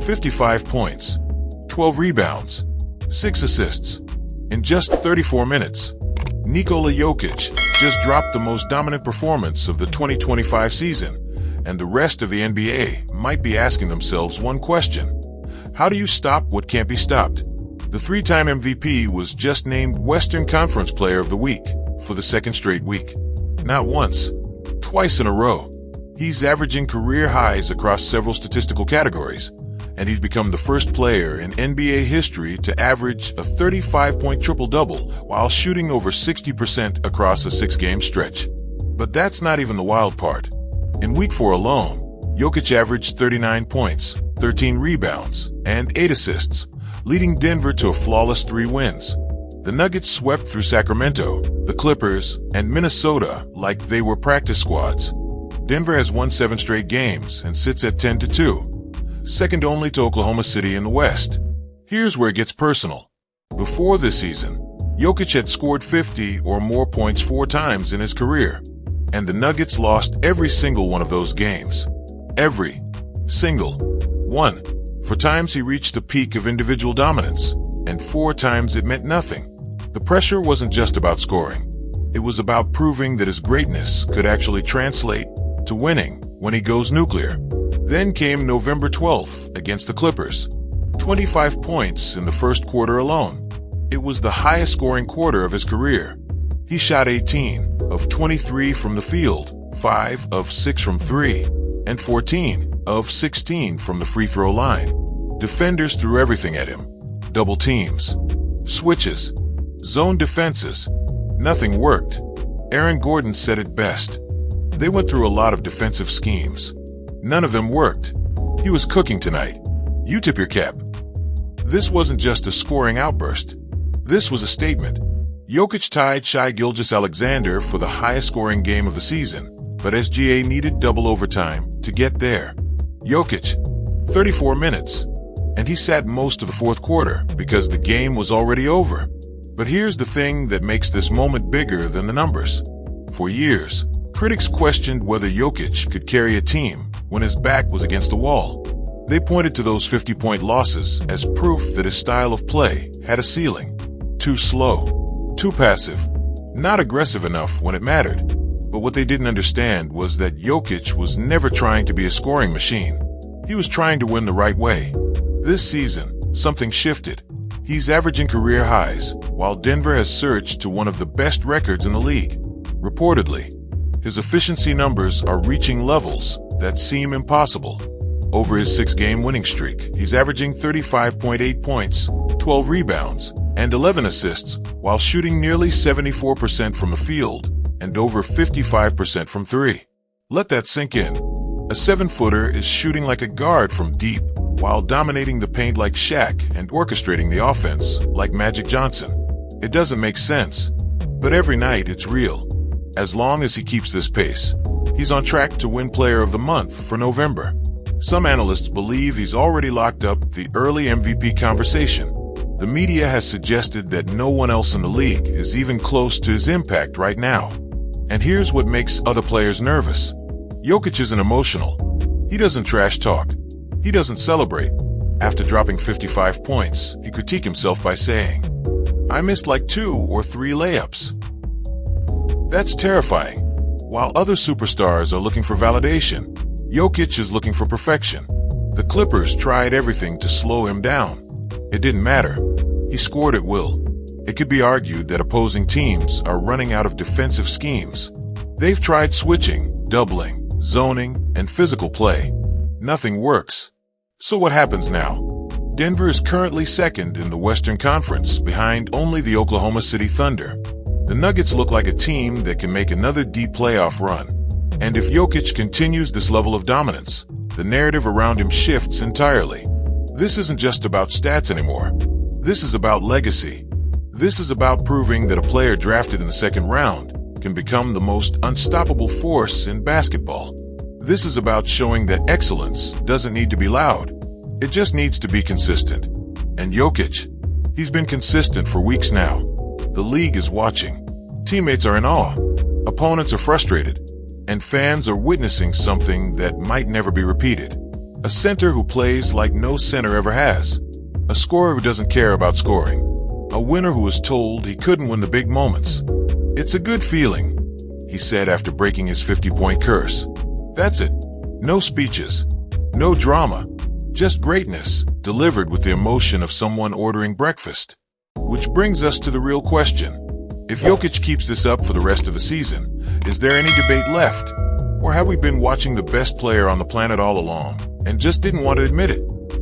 55 points, 12 rebounds, 6 assists. In just 34 minutes, Nikola Jokic just dropped the most dominant performance of the 2025 season, and the rest of the NBA might be asking themselves one question: how do you stop what can't be stopped? The three-time MVP was just named Western Conference Player of the Week for the second straight week. Not once, twice in a row. He's averaging career highs across several statistical categories, and he's become the first player in NBA history to average a 35-point triple-double while shooting over 60% across a 6-game stretch. But that's not even the wild part. In Week 4 alone, Jokic averaged 39 points, 13 rebounds, and 8 assists, leading Denver to a flawless 3 wins. The Nuggets swept through Sacramento, the Clippers, and Minnesota like they were practice squads. Denver has won 7 straight games and sits at 10-2, second only to Oklahoma City in the West. Here's where it gets personal. Before this season, Jokic had scored 50 or more points 4 times in his career, and the Nuggets lost every single one of those games. Every single one. For times he reached the peak of individual dominance, and 4 times it meant nothing. The pressure wasn't just about scoring. It was about proving that his greatness could actually translate to winning when he goes nuclear. Then came November 12th against the Clippers. 25 points in the first quarter alone. It was the highest scoring quarter of his career. He shot 18 of 23 from the field, 5 of 6 from 3, and 14 of 16 from the free throw line. Defenders threw everything at him. Double teams, switches, zone defenses. Nothing worked. Aaron Gordon said it best. They went through a lot of defensive schemes. None of them worked. He was cooking tonight. You tip your cap. This wasn't just a scoring outburst. This was a statement. Jokic tied Shai Gilgeous-Alexander for the highest scoring game of the season, but SGA needed double overtime to get there. Jokic, 34 minutes, and he sat most of the fourth quarter because the game was already over. But here's the thing that makes this moment bigger than the numbers. For years, critics questioned whether Jokic could carry a team when his back was against the wall. They pointed to those 50-point losses as proof that his style of play had a ceiling. Too slow, too passive, not aggressive enough when it mattered. But what they didn't understand was that Jokic was never trying to be a scoring machine. He was trying to win the right way. This season, something shifted. He's averaging career highs, while Denver has surged to one of the best records in the league. Reportedly, his efficiency numbers are reaching levels that seem impossible. Over his 6-game winning streak, he's averaging 35.8 points, 12 rebounds, and 11 assists, while shooting nearly 74% from the field and over 55% from 3. Let that sink in. A 7-footer is shooting like a guard from deep, while dominating the paint like Shaq and orchestrating the offense like Magic Johnson. It doesn't make sense, but every night it's real. As long as he keeps this pace, he's on track to win Player of the Month for November. Some analysts believe he's already locked up the early MVP conversation. The media has suggested that no one else in the league is even close to his impact right now. And here's what makes other players nervous. Jokic isn't emotional. He doesn't trash talk. He doesn't celebrate. After dropping 55 points, he critiqued himself by saying, "I missed like 2 or 3 layups." That's terrifying. While other superstars are looking for validation, Jokic is looking for perfection. The Clippers tried everything to slow him down. It didn't matter. He scored at will. It could be argued that opposing teams are running out of defensive schemes. They've tried switching, doubling, zoning, and physical play. Nothing works. So what happens now? Denver is currently second in the Western Conference behind only the Oklahoma City Thunder. The Nuggets look like a team that can make another deep playoff run. And if Jokic continues this level of dominance, the narrative around him shifts entirely. This isn't just about stats anymore. This is about legacy. This is about proving that a player drafted in the second round can become the most unstoppable force in basketball. This is about showing that excellence doesn't need to be loud. It just needs to be consistent. And Jokic, he's been consistent for weeks now. The league is watching. Teammates are in awe. Opponents are frustrated. And fans are witnessing something that might never be repeated. A center who plays like no center ever has. A scorer who doesn't care about scoring. A winner who was told he couldn't win the big moments. It's a good feeling, he said after breaking his 50-point curse. That's it. No speeches. No drama. Just greatness, delivered with the emotion of someone ordering breakfast. Which brings us to the real question. If Jokic keeps this up for the rest of the season, is there any debate left? Or have we been watching the best player on the planet all along, and just didn't want to admit it?